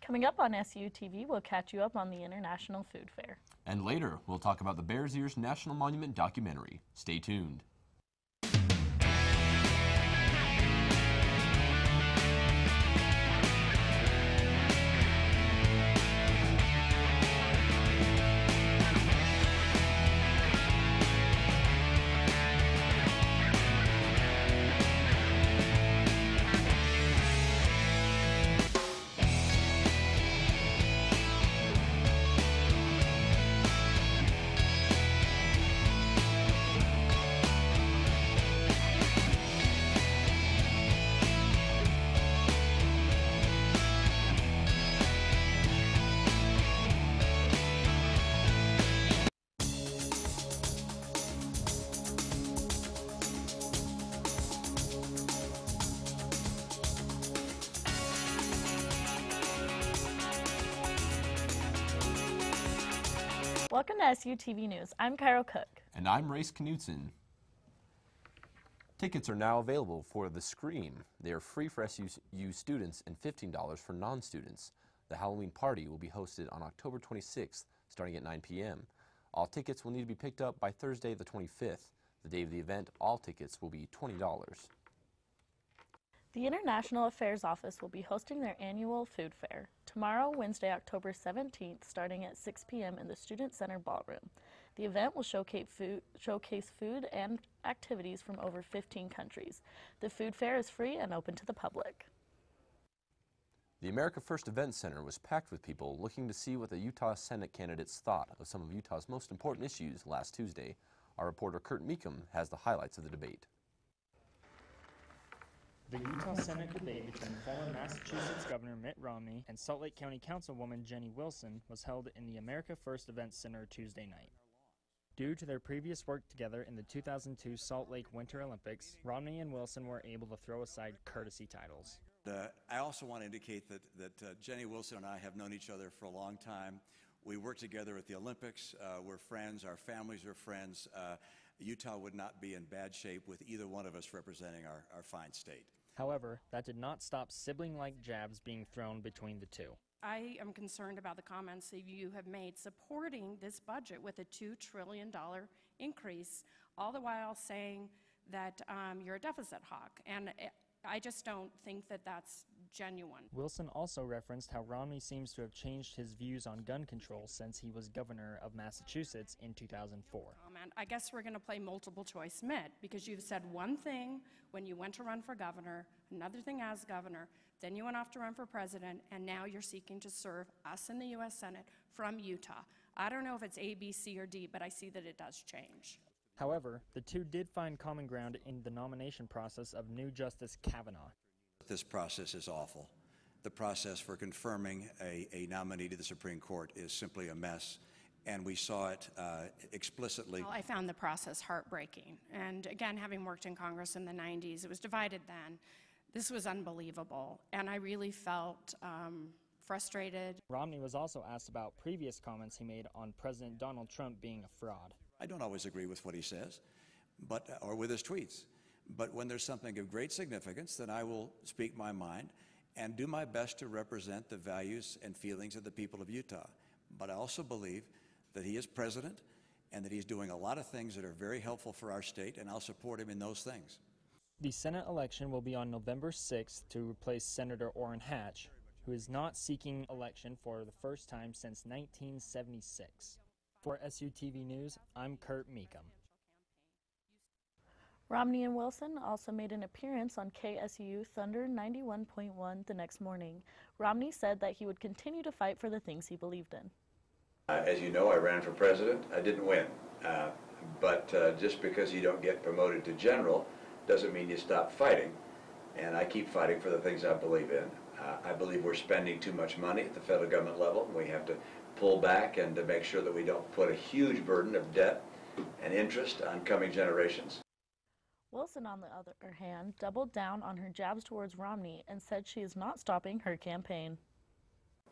Coming up on SUTV, we'll catch you up on the International Food Fair. And later, we'll talk about the Bears Ears National Monument documentary. Stay tuned. Welcome to SUTV News. I'm Cairo Cook. And I'm Race Knutson. Tickets are now available for The Scream. They are free for SU students and $15 for non-students. The Halloween party will be hosted on October 26th, starting at 9 p.m. All tickets will need to be picked up by Thursday the 25th. The day of the event, all tickets will be $20. The International Affairs Office will be hosting their annual food fair tomorrow, Wednesday, October 17th, starting at 6 p.m. in the Student Center Ballroom. The event will showcase food and activities from over 15 countries. The food fair is free and open to the public. The America First Event Center was packed with people looking to see what the Utah Senate candidates thought of some of Utah's most important issues last Tuesday. Our reporter Kurt Meekum has the highlights of the debate. The Utah Senate debate between former Massachusetts Governor Mitt Romney and Salt Lake County Councilwoman Jenny Wilson was held in the America First Event Center Tuesday night. Due to their previous work together in the 2002 Salt Lake Winter Olympics, Romney and Wilson were able to throw aside courtesy titles. I also want to indicate that Jenny Wilson and I have known each other for a long time. We worked together at the Olympics. We're friends. Our families are friends. Utah would not be in bad shape with either one of us representing our fine state. However, that did not stop sibling-like jabs being thrown between the two. I am concerned about the comments that you have made supporting this budget with a $2 trillion increase, all the while saying that you're a deficit hawk. And I just don't think that that's genuine. Wilson also referenced how Romney seems to have changed his views on gun control since he was governor of Massachusetts in 2004. I guess we're going to play multiple choice Mitt, because you've said one thing when you went to run for governor, another thing as governor, then you went off to run for president, and now you're seeking to serve us in the U.S. Senate from Utah. I don't know if it's A, B, C, or D, but I see that it does change. However, the two did find common ground in the nomination process of new Justice Kavanaugh. This process is awful. The process for confirming a nominee to the Supreme Court is simply a mess, and we saw it explicitly. Well, I found the process heartbreaking. And again, having worked in Congress in the 90s, it was divided then. This was unbelievable, and I really felt frustrated. Romney was also asked about previous comments he made on President Donald Trump being a fraud. I don't always agree with what he says, or with his tweets. But when there's something of great significance, then I will speak my mind and do my best to represent the values and feelings of the people of Utah. But I also believe that he is president and that he's doing a lot of things that are very helpful for our state, and I'll support him in those things. The Senate election will be on November 6th to replace Senator Orrin Hatch, who is not seeking election for the first time since 1976. For SUTV News, I'm Kurt Meekum. Romney and Wilson also made an appearance on KSU Thunder 91.1 the next morning. Romney said that he would continue to fight for the things he believed in. As you know, I ran for president. I didn't win. But just because you don't get promoted to general doesn't mean you stop fighting. And I keep fighting for the things I believe in. I believe we're spending too much money at the federal government level. We have to pull back and to make sure that we don't put a huge burden of debt and interest on coming generations. Wilson, on the other hand, doubled down on her jabs towards Romney and said she is not stopping her campaign.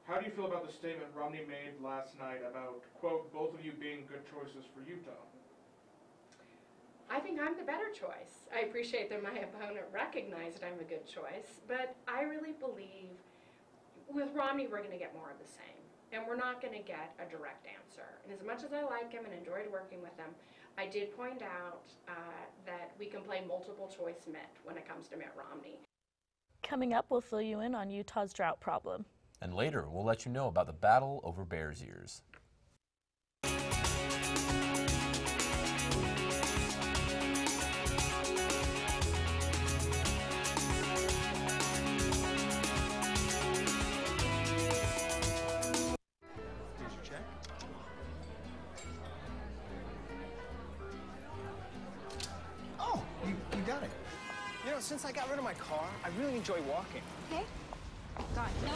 How do you feel about the statement Romney made last night about, quote, both of you being good choices for Utah? I think I'm the better choice. I appreciate that my opponent recognized I'm a good choice, but I really believe With Romney, we're going to get more of the same. And we're not going to get a direct answer. And as much as I like him and enjoyed working with him, I did point out that we can play multiple choice Mitt when it comes to Mitt Romney. Coming up, we'll fill you in on Utah's drought problem. And later, we'll let you know about the battle over Bears Ears. Since I got rid of my car, I really enjoy walking. Okay. God, no.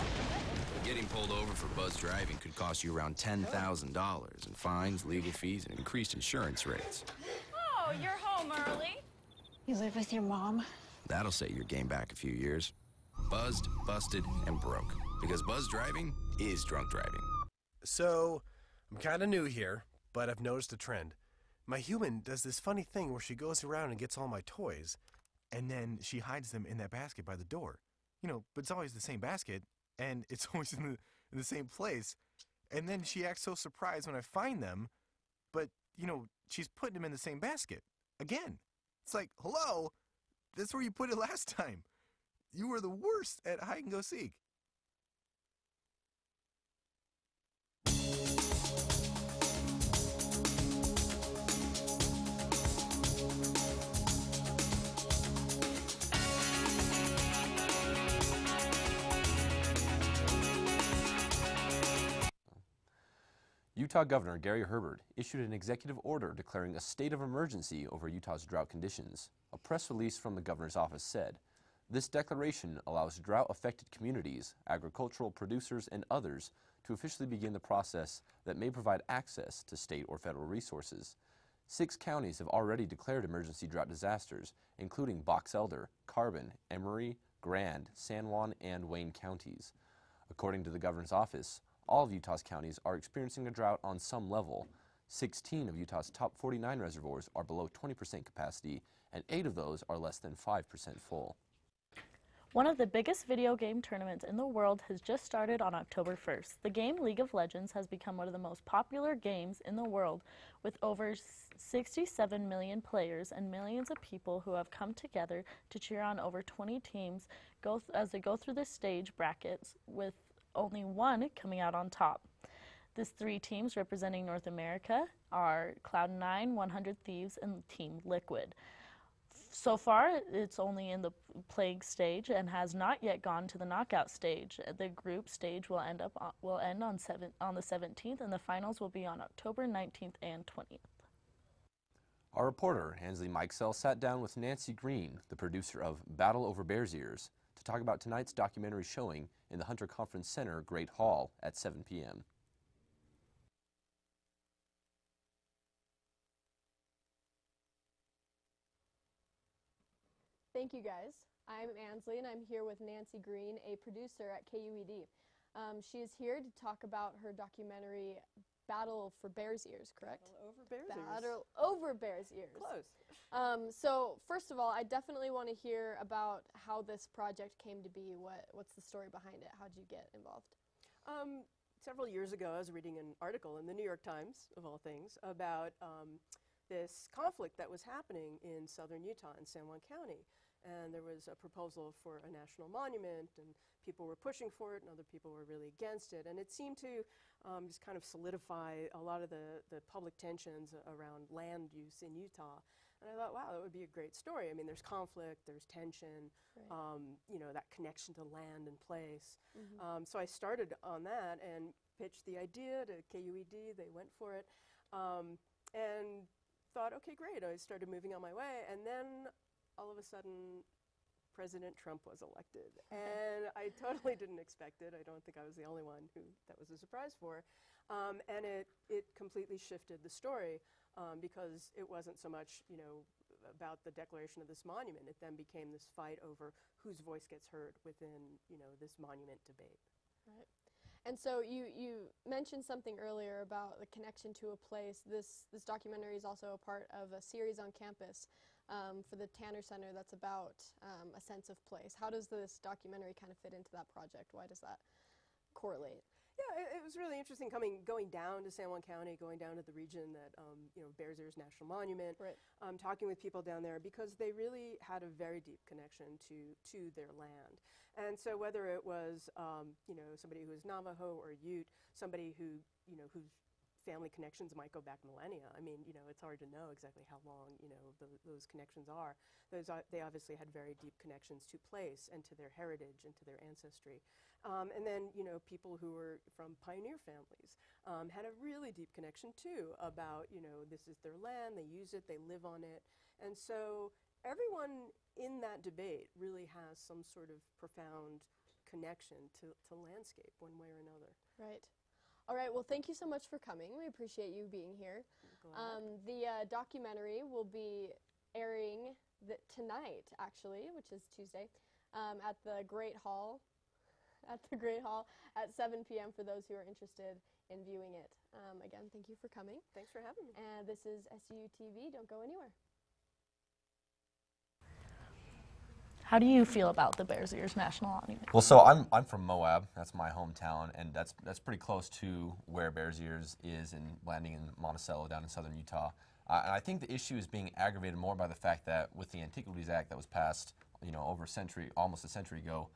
Getting pulled over for buzz driving could cost you around $10,000 in fines, legal fees, and increased insurance rates. Oh, you're home early. You live with your mom? That'll set your game back a few years. Buzzed, busted, and broke. Because buzz driving is drunk driving. So, I'm kind of new here, but I've noticed a trend. My human does this funny thing where she goes around and gets all my toys, and then she hides them in that basket by the door. You know, but it's always the same basket, and it's always in the same place. And then she acts so surprised when I find them, but, you know, she's putting them in the same basket. Again. It's like, hello, that's where you put it last time. You were the worst at hide and go seek. Utah Governor Gary Herbert issued an executive order declaring a state of emergency over Utah's drought conditions. A press release from the governor's office said, "This declaration allows drought-affected communities, agricultural producers, and others to officially begin the process that may provide access to state or federal resources. 6 counties have already declared emergency drought disasters, including Box Elder, Carbon, Emery, Grand, San Juan, and Wayne counties. According to the governor's office, all of Utah's counties are experiencing a drought on some level. 16 of Utah's top 49 reservoirs are below 20% capacity, and 8 of those are less than 5% full." One of the biggest video game tournaments in the world has just started on October 1st. The game League of Legends has become one of the most popular games in the world, with over 67 million players and millions of people who have come together to cheer on over 20 teams as they go through the stage brackets, with only one coming out on top. These 3 teams representing North America are Cloud9, 100 Thieves, and Team Liquid. So far, it's only in the playing stage and has not yet gone to the knockout stage. The group stage will end on the 17th, and the finals will be on October 19th and 20th. Our reporter, Hansley Mikesell, sat down with Nancy Green, the producer of Battle Over Bears Ears, to talk about tonight's documentary showing in the Hunter Conference Center, Great Hall, at 7 p.m. Thank you, guys. I'm Ansley, and I'm here with Nancy Green, a producer at KUED. She is here to talk about her documentary, Battle for Bears Ears, correct? Battle over Bears Ears. Battle over Bears Ears. Close. So first of all, I definitely want to hear about how this project came to be. What's the story behind it? How did you get involved? Several years ago, I was reading an article in the New York Times, of all things, about this conflict that was happening in southern Utah in San Juan County. And there was a proposal for a national monument, and people were pushing for it, and other people were really against it. And it seemed to just kind of solidify a lot of the public tensions around land use in Utah. And I thought, wow, that would be a great story. I mean, there's conflict, there's tension, right. You know, that connection to land and place. Mm-hmm. So I started on that and pitched the idea to KUED. They went for it, and thought, okay, great. I started moving on my way, and then all of a sudden, President Trump was elected, and I totally didn't expect it. I don't think I was the only one who that was a surprise for, and it completely shifted the story because it wasn't so much, you know, about the declaration of this monument. It then became this fight over whose voice gets heard within, you know, this monument debate. Right. And so you mentioned something earlier about the connection to a place. This documentary is also a part of a series on campus for the Tanner Center that's about a sense of place. How does this documentary kind of fit into that project? Why does that correlate? Yeah, it was really interesting going down to San Juan County, going down to the region that, Bears Ears National Monument, right. Talking with people down there because they really had a very deep connection to their land. And so whether it was, somebody who is Navajo or Ute, somebody who, whose family connections might go back millennia. I mean, it's hard to know exactly how long, those connections are. They obviously had very deep connections to place and to their heritage and to their ancestry. And then, people who were from pioneer families had a really deep connection too about, this is their land, they use it, they live on it. And so everyone in that debate really has some sort of profound connection to landscape one way or another. Right. All right, well, thank you so much for coming. We appreciate you being here. The documentary will be airing tonight, actually, which is Tuesday, at the Great Hall at 7 p.m. for those who are interested in viewing it. Again, thank you for coming. Thanks for having me. And this is SUTV. Don't go anywhere. How do you feel about the Bears Ears National Monument? Well, so I'm from Moab. That's my hometown, and that's pretty close to where Bears Ears is, and landing in Monticello down in southern Utah. And I think the issue is being aggravated more by the fact that with the Antiquities Act that was passed, over a century, almost a century ago,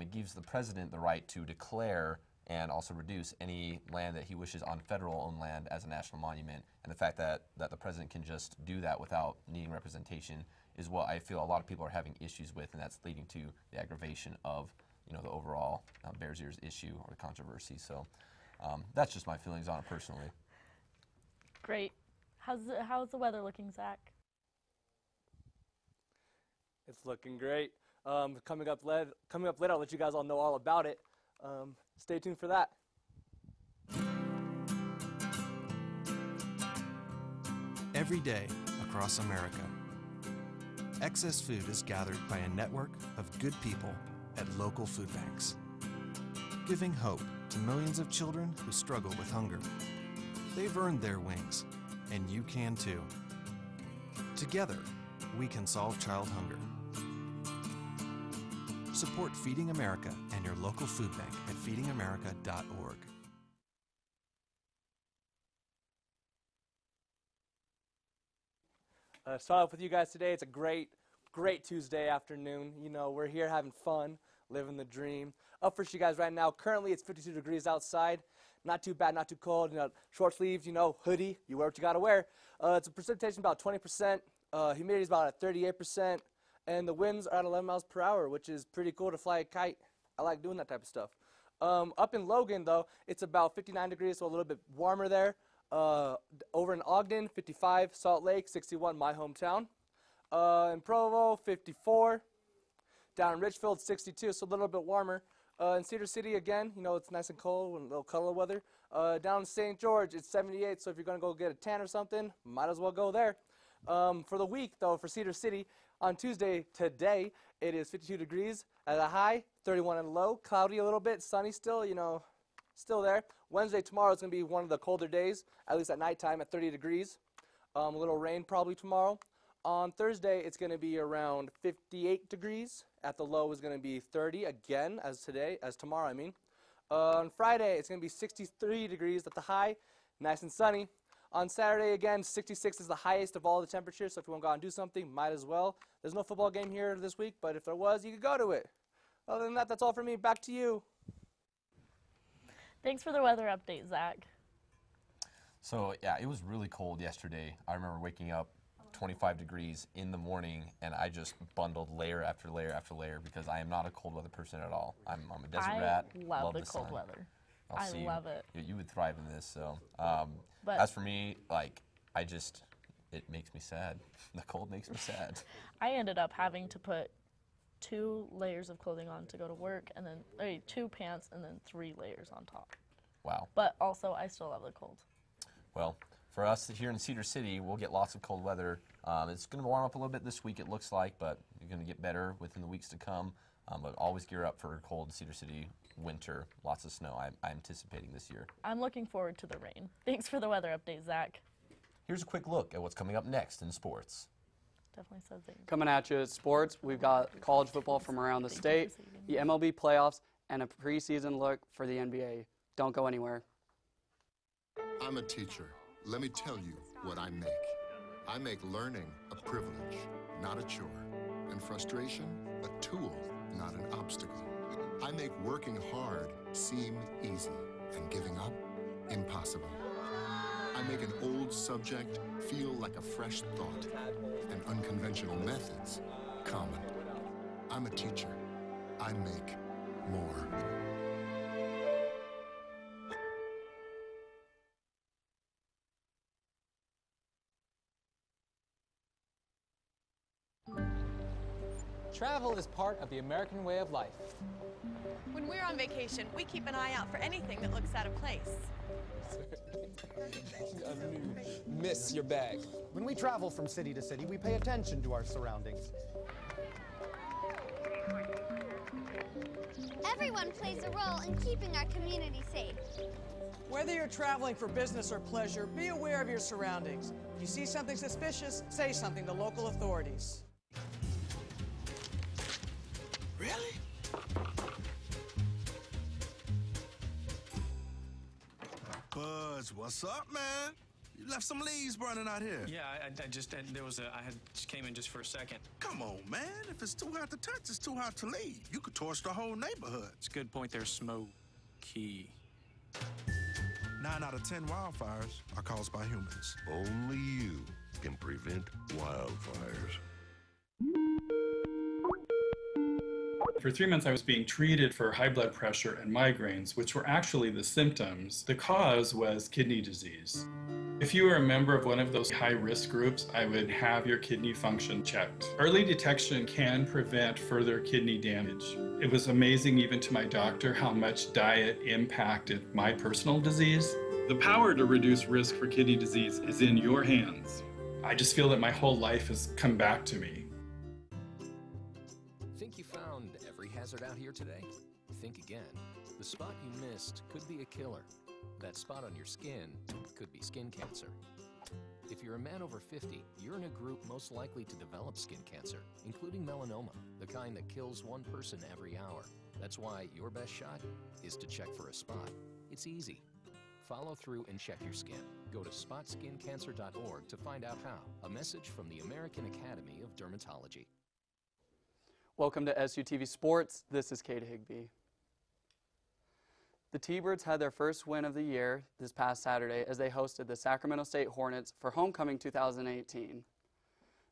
it gives the president the right to declare and also reduce any land that he wishes on federal-owned land as a national monument. And the fact that the president can just do that without needing representation is what I feel a lot of people are having issues with, and that's leading to the aggravation of the overall Bears Ears issue or the controversy. So that's just my feelings on it personally. Great. How's the weather looking, Zach? It's looking great. Coming up later, I'll let you guys all know all about it. Stay tuned for that. Every day across America, excess food is gathered by a network of good people at local food banks, giving hope to millions of children who struggle with hunger. They've earned their wings, and you can too. Together, we can solve child hunger. Support Feeding America and your local food bank at feedingamerica.org. Start off with you guys today. It's a great Tuesday afternoon. We're here having fun, living the dream. Up first, you guys, right now, currently it's 52 degrees outside. Not too bad, not too cold. Short sleeves, hoodie, you wear what you gotta wear. It's a precipitation about 20%. Humidity is about at 38%. And the winds are at 11 miles per hour, which is pretty cool to fly a kite. I like doing that type of stuff. Up in Logan, though, it's about 59 degrees, so a little bit warmer there. Over in Ogden, 55. Salt Lake, 61, my hometown. In Provo, 54. Down in Richfield, 62, so a little bit warmer. In Cedar City, again, it's nice and cold and a little color weather. Down in St. George, it's 78, so if you're going to go get a tan or something, might as well go there. For the week, though, for Cedar City, on Tuesday, today, it is 52 degrees at a high, 31 at a low, cloudy a little bit, sunny still, still there. Wednesday, tomorrow is going to be one of the colder days, at least at nighttime at 30 degrees. A little rain probably tomorrow. On Thursday, it's going to be around 58 degrees. At the low is going to be 30 again, as tomorrow, I mean. On Friday, it's going to be 63 degrees at the high, nice and sunny. On Saturday, again, 66 is the highest of all the temperatures, so if you want to go out and do something, might as well. There's no football game here this week, but if there was, you could go to it. Other than that, that's all for me. Back to you. Thanks for the weather update, Zach. So, yeah, it was really cold yesterday. I remember waking up 25 degrees in the morning, and I just bundled layer after layer after layer because I am not a cold weather person at all. I'm a desert rat. I love the sun. cold weather. I love it. You would thrive in this. So, but as for me, it makes me sad. The cold makes me sad. I ended up having to put 2 layers of clothing on to go to work, and then 2 pants, and then 3 layers on top. Wow. But also, I still love the cold. Well, for us here in Cedar City, we'll get lots of cold weather. It's going to warm up a little bit this week, it looks like, but you're going to get better within the weeks to come. But always gear up for cold Cedar City winter. Lots of snow I'm anticipating this year. I'm looking forward to the rain. Thanks for the weather update, Zach. Here's a quick look at what's coming up next in sports. Definitely says it. Coming at you at sports, we've got college football from around the state, the MLB playoffs, and a preseason look for the NBA. Don't go anywhere. I'm a teacher. Let me tell you what I make. I make learning a privilege, not a chore, and frustration a tool, not an obstacle. I make working hard seem easy and giving up impossible. I make an old subject feel like a fresh thought and unconventional methods common. I'm a teacher. I make more. Travel is part of the American way of life. When we're on vacation, we keep an eye out for anything that looks out of place. Miss your bag. When we travel from city to city, we pay attention to our surroundings. Everyone plays a role in keeping our community safe. Whether you're traveling for business or pleasure, be aware of your surroundings. If you see something suspicious, say something to local authorities. Really? Buzz, what's up, man? You left some leaves burning out here. Yeah, I just just came in just for a second. Come on, man. If it's too hot to touch, it's too hot to leave. You could torch the whole neighborhood. It's a good point there, Smokey. 9 out of 10 wildfires are caused by humans. Only you can prevent wildfires. For 3 months, I was being treated for high blood pressure and migraines, which were actually the symptoms. The cause was kidney disease. If you were a member of one of those high-risk groups, I would have your kidney function checked. Early detection can prevent further kidney damage. It was amazing even to my doctor how much diet impacted my personal disease. The power to reduce risk for kidney disease is in your hands. I just feel that my whole life has come back to me. Think you found every hazard out here today? Think again. The spot you missed could be a killer. That spot on your skin could be skin cancer. If you're a man over 50, you're in a group most likely to develop skin cancer, including melanoma, the kind that kills one person every hour. That's why your best shot is to check for a spot. It's easy. Follow through and check your skin. Go to spotskincancer.org to find out how. A message from the American Academy of Dermatology. Welcome to SUTV Sports. This is Kate Higbee. The T-Birds had their first win of the year this past Saturday as they hosted the Sacramento State Hornets for Homecoming 2018.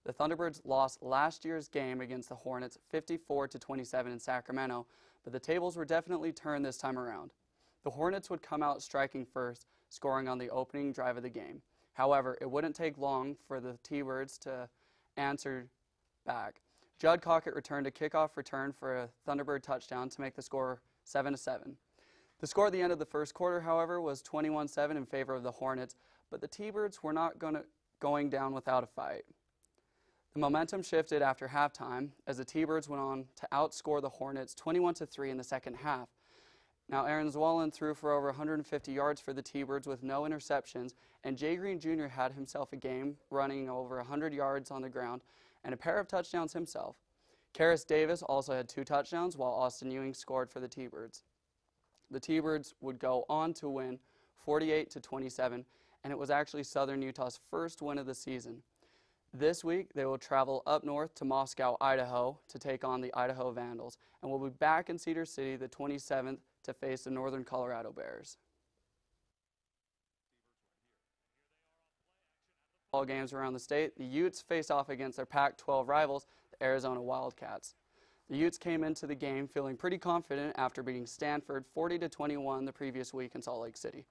The Thunderbirds lost last year's game against the Hornets 54-27 in Sacramento, but the tables were definitely turned this time around. The Hornets would come out striking first, scoring on the opening drive of the game. However, it wouldn't take long for the T-Birds to answer back. Judd Cockett returned a kickoff return for a Thunderbird touchdown to make the score 7-7. The score at the end of the first quarter, however, was 21-7 in favor of the Hornets, but the T-Birds were not going down without a fight. The momentum shifted after halftime as the T-Birds went on to outscore the Hornets 21-3 in the second half. Now, Aaron Zwollen threw for over 150 yards for the T-Birds with no interceptions, and Jay Green Jr. had himself a game running over 100 yards on the ground and a pair of touchdowns himself. Karis Davis also had 2 touchdowns, while Austin Ewing scored for the T-Birds. The T-Birds would go on to win 48-27, and it was actually Southern Utah's first win of the season. This week, they will travel up north to Moscow, Idaho, to take on the Idaho Vandals, and will be back in Cedar City the 27th to face the Northern Colorado Bears. All games around the state, the Utes face off against their Pac-12 rivals, the Arizona Wildcats. The Utes came into the game feeling pretty confident after beating Stanford 40-21 the previous week in Salt Lake City.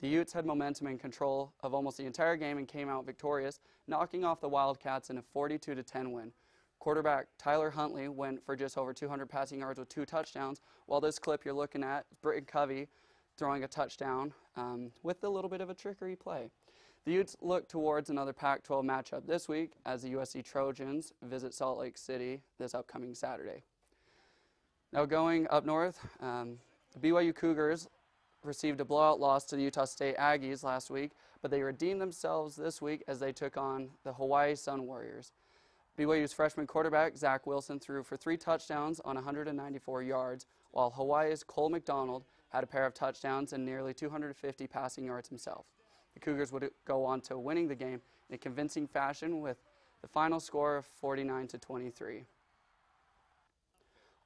The Utes had momentum and control of almost the entire game and came out victorious, knocking off the Wildcats in a 42-10 win. Quarterback Tyler Huntley went for just over 200 passing yards with 2 touchdowns, while this clip you're looking at, Britton Covey throwing a touchdown with a little bit of a trickery play. The Utes look towards another Pac-12 matchup this week as the USC Trojans visit Salt Lake City this upcoming Saturday. Now going up north, the BYU Cougars received a blowout loss to the Utah State Aggies last week, but they redeemed themselves this week as they took on the Hawaii Sun Warriors. BYU's freshman quarterback, Zach Wilson, threw for 3 touchdowns on 194 yards, while Hawaii's Cole McDonald had a pair of touchdowns and nearly 250 passing yards himself. The Cougars would go on to winning the game in a convincing fashion with the final score of 49-23.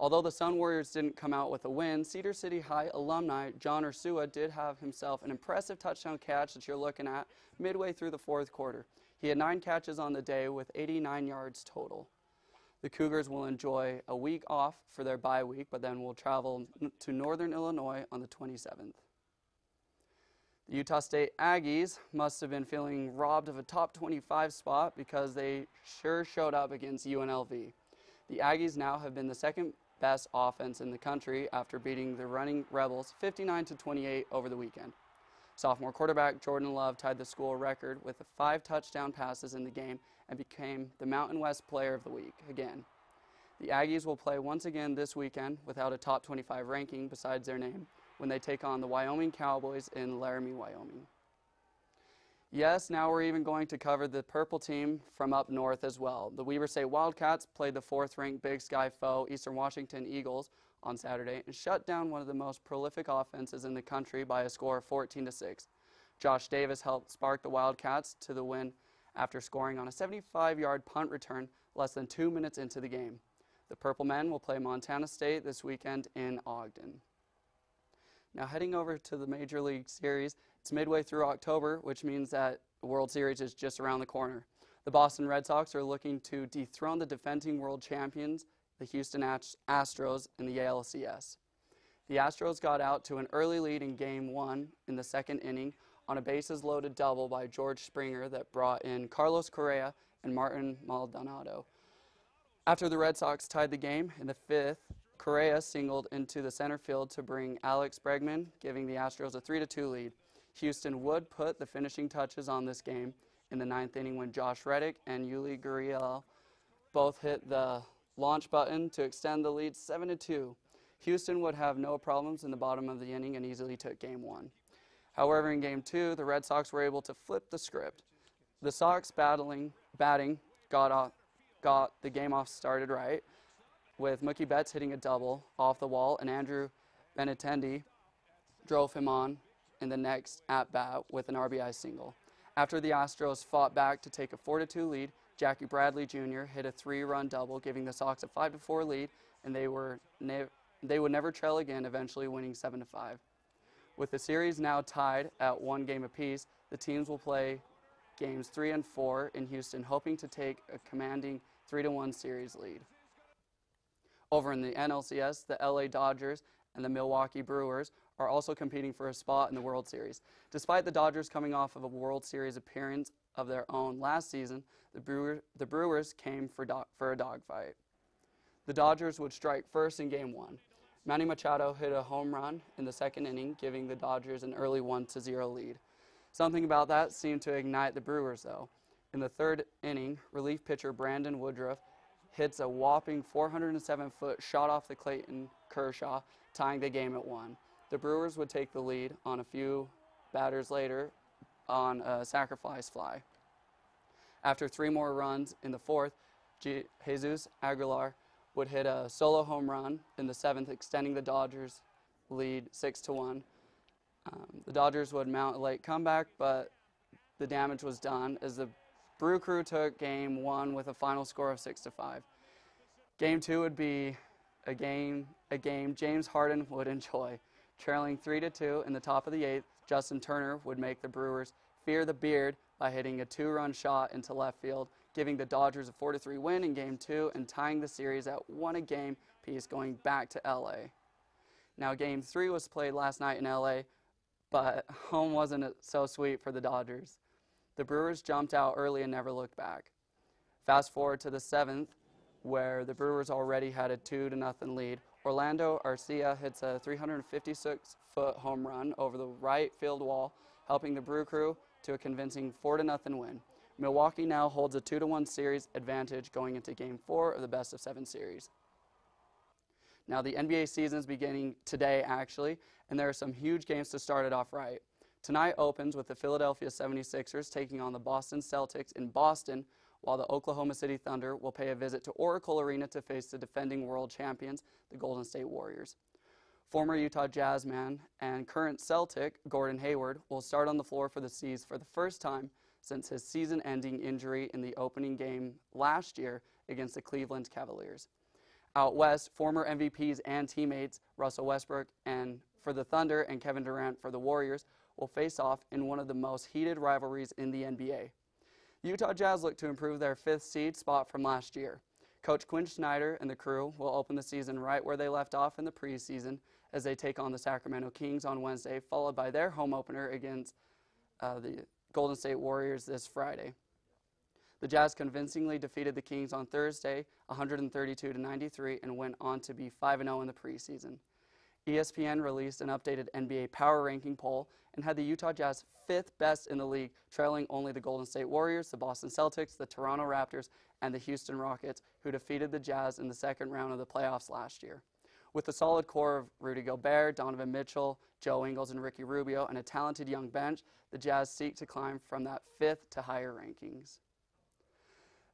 Although the Sun Warriors didn't come out with a win, Cedar City High alumni John Ursua did have himself an impressive touchdown catch that you're looking at midway through the 4th quarter. He had 9 catches on the day with 89 yards total. The Cougars will enjoy a week off for their bye week, but then will travel to Northern Illinois on the 27th. The Utah State Aggies must have been feeling robbed of a top 25 spot because they sure showed up against UNLV. The Aggies now have been the second best offense in the country after beating the running Rebels 59-28 over the weekend. Sophomore quarterback Jordan Love tied the school record with 5 touchdown passes in the game and became the Mountain West Player of the Week again. The Aggies will play once again this weekend without a top 25 ranking besides their name when they take on the Wyoming Cowboys in Laramie, Wyoming. Yes, now we're even going to cover the purple team from up north as well. The Weber State Wildcats played the 4th-ranked Big Sky foe Eastern Washington Eagles on Saturday and shut down one of the most prolific offenses in the country by a score of 14-6. Josh Davis helped spark the Wildcats to the win after scoring on a 75-yard punt return less than 2 minutes into the game. The Purple Men will play Montana State this weekend in Ogden. Now heading over to the Major League Series, it's midway through October, which means that the World Series is just around the corner. The Boston Red Sox are looking to dethrone the defending world champions, the Houston Astros, in the ALCS. The Astros got out to an early lead in Game 1 in the 2nd inning on a bases-loaded double by George Springer that brought in Carlos Correa and Martin Maldonado. After the Red Sox tied the game in the 5th, Correa singled into the center field to bring Alex Bregman, giving the Astros a 3-2 lead. Houston would put the finishing touches on this game in the 9th inning when Josh Reddick and Yuli Gurriel both hit the launch button to extend the lead 7-2. Houston would have no problems in the bottom of the inning and easily took Game 1. However, in Game 2, the Red Sox were able to flip the script. The Sox batting got the game off started right, with Mookie Betts hitting a double off the wall, and Andrew Benintendi drove him on in the next at-bat with an RBI single. After the Astros fought back to take a 4-2 lead, Jackie Bradley Jr. hit a 3-run double, giving the Sox a 5-4 lead, and they would never trail again, eventually winning 7-5. With the series now tied at 1 game apiece, the teams will play games 3 and 4 in Houston, hoping to take a commanding 3-1 series lead. Over in the NLCS, the LA Dodgers and the Milwaukee Brewers are also competing for a spot in the World Series. Despite the Dodgers coming off of a World Series appearance of their own last season, the Brewers came for a dogfight. The Dodgers would strike first in Game 1. Manny Machado hit a home run in the 2nd inning, giving the Dodgers an early 1-0 lead. Something about that seemed to ignite the Brewers, though. In the 3rd inning, relief pitcher Brandon Woodruff hits a whopping 407-foot shot off the Clayton Kershaw, tying the game at 1. The Brewers would take the lead on a few batters later on a sacrifice fly. After 3 more runs in the 4th, Jesus Aguilar would hit a solo home run in the 7th, extending the Dodgers' lead 6-1. The Dodgers would mount a late comeback, but the damage was done as the Brew Crew took Game 1 with a final score of 6-5. Game 2 would be a game James Harden would enjoy. Trailing 3-2 in the top of the 8th, Justin Turner would make the Brewers fear the beard by hitting a 2-run shot into left field, giving the Dodgers a 4-3 win in Game 2 and tying the series at 1 a game piece going back to LA. Now Game 3 was played last night in LA, but home wasn't so sweet for the Dodgers. The Brewers jumped out early and never looked back. Fast forward to the 7th, where the Brewers already had a 2-0 lead. Orlando Arcia hits a 356-foot home run over the right field wall, helping the Brew Crew to a convincing 4-0 win. Milwaukee now holds a 2-1 series advantage going into Game 4 of the best-of-7 series. Now the NBA season is beginning today, actually, and there are some huge games to start it off right. Tonight opens with the Philadelphia 76ers taking on the Boston Celtics in Boston, while the Oklahoma City Thunder will pay a visit to Oracle Arena to face the defending world champions, the Golden State Warriors. Former Utah Jazz man and current Celtic, Gordon Hayward, will start on the floor for the C's for the first time since his season-ending injury in the opening game last year against the Cleveland Cavaliers. Out west, former MVPs and teammates Russell Westbrook and for the Thunder and Kevin Durant for the Warriors will face off in one of the most heated rivalries in the NBA. Utah Jazz look to improve their 5th seed spot from last year. Coach Quinn Snyder and the crew will open the season right where they left off in the preseason as they take on the Sacramento Kings on Wednesday, followed by their home opener against the Golden State Warriors this Friday. The Jazz convincingly defeated the Kings on Thursday, 132-93, and went on to be 5-0 in the preseason. ESPN released an updated NBA power ranking poll and had the Utah Jazz 5th best in the league, trailing only the Golden State Warriors, the Boston Celtics, the Toronto Raptors, and the Houston Rockets, who defeated the Jazz in the second round of the playoffs last year. With a solid core of Rudy Gobert, Donovan Mitchell, Joe Ingles, and Ricky Rubio, and a talented young bench, the Jazz seek to climb from that 5th to higher rankings.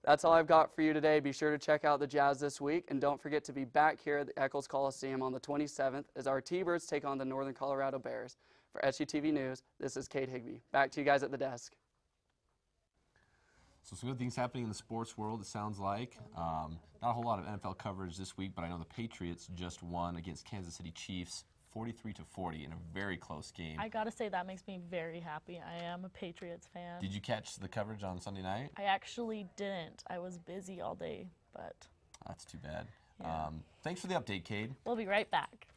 That's all I've got for you today. Be sure to check out the Jazz this week, and don't forget to be back here at the Eccles Coliseum on the 27th as our T-Birds take on the Northern Colorado Bears. For SUTV News, this is Kate Higbee. Back to you guys at the desk. So some good things happening in the sports world, it sounds like. Not a whole lot of NFL coverage this week, but I know the Patriots just won against Kansas City Chiefs 43-40 in a very close game. I gotta say, that makes me very happy. I am a Patriots fan. Did you catch the coverage on Sunday night? I actually didn't. I was busy all day, but... That's too bad. Yeah. Thanks for the update, Cade. We'll be right back.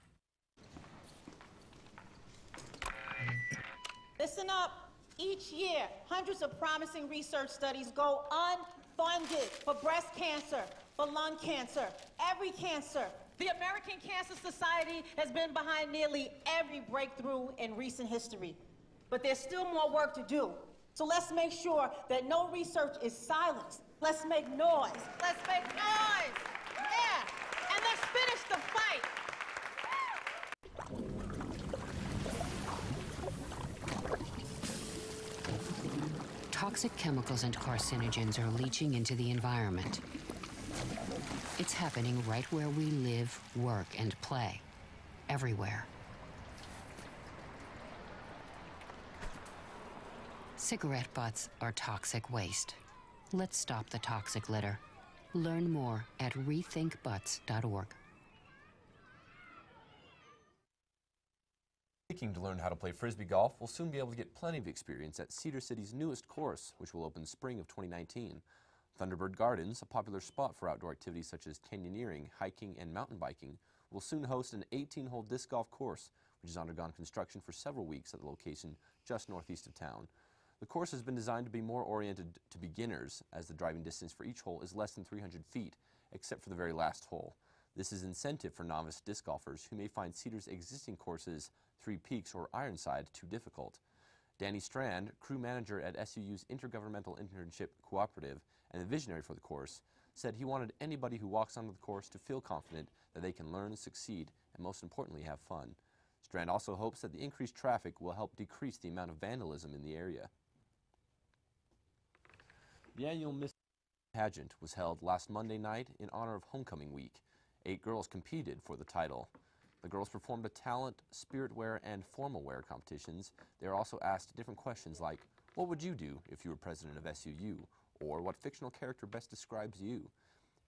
Listen up. Each year, hundreds of promising research studies go unfunded for breast cancer, for lung cancer, every cancer. The American Cancer Society has been behind nearly every breakthrough in recent history. But there's still more work to do. So let's make sure that no research is silenced. Let's make noise. Let's make noise. Yeah. And let's finish the fight. Toxic chemicals and carcinogens are leaching into the environment. It's happening right where we live, work, and play. Everywhere. Cigarette butts are toxic waste. Let's stop the toxic litter. Learn more at rethinkbutts.org. Seeking to learn how to play Frisbee golf will soon be able to get plenty of experience at Cedar City's newest course, which will open spring of 2019. Thunderbird Gardens, a popular spot for outdoor activities such as canyoneering, hiking, and mountain biking, will soon host an 18-hole disc golf course, which has undergone construction for several weeks at the location just northeast of town. The course has been designed to be more oriented to beginners, as the driving distance for each hole is less than 300 feet, except for the very last hole. This is incentive for novice disc golfers who may find Cedar's existing courses, Three Peaks or Ironside, too difficult. Danny Strand, crew manager at SUU's Intergovernmental Internship Cooperative and the visionary for the course, said he wanted anybody who walks onto the course to feel confident that they can learn, succeed, and most importantly have fun. Strand also hopes that the increased traffic will help decrease the amount of vandalism in the area. The annual Miss pageant was held last Monday night in honor of Homecoming Week. 8 girls competed for the title. The girls performed a talent, spirit wear, and formal wear competitions. They were also asked different questions like, what would you do if you were president of SUU? Or what fictional character best describes you?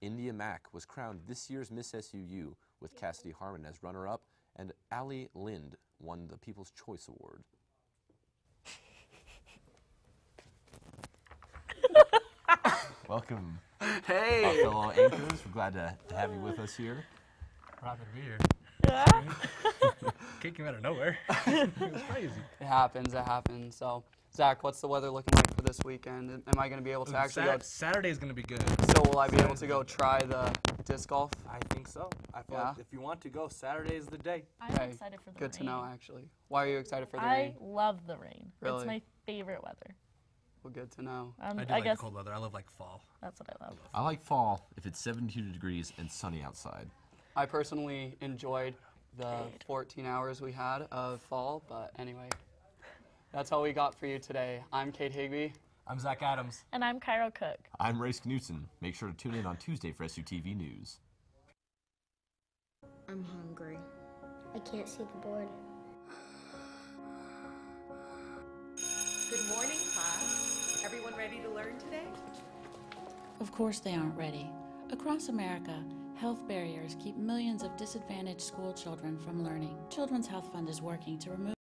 India Mack was crowned this year's Miss SUU with Cassidy Harmon as runner-up, and Allie Lind won the People's Choice Award. Welcome, hey, our fellow anchors. We're glad to have you with us here. We're happy to be here. Yeah. Cake came out of nowhere. It was crazy. It happens, it happens. So, Zach, what's the weather looking like for this weekend? Am I going to be able to actually go? Saturday's going to be good. So will I be able to go try the disc golf? I think so. I feel like if you want to go, Saturday is the day. I'm excited for the rain. Good to know, actually. Why are you excited for the I rain? love the rain. Really? It's my favorite weather. Well, good to know. I do like the cold weather. I love like fall. That's what I love. I like fall if it's 72 degrees and sunny outside. I personally enjoyed the 14 hours we had of fall, but anyway, that's all we got for you today. I'm Kate Higbee. I'm Zach Adams. And I'm Cairo Cook. I'm Race Knutson. Make sure to tune in on Tuesday for SUTV News. I'm hungry. I can't see the board. Good morning, class. Everyone ready to learn today? Of course they aren't ready. Across America, health barriers keep millions of disadvantaged school children from learning. Children's Health Fund is working to remove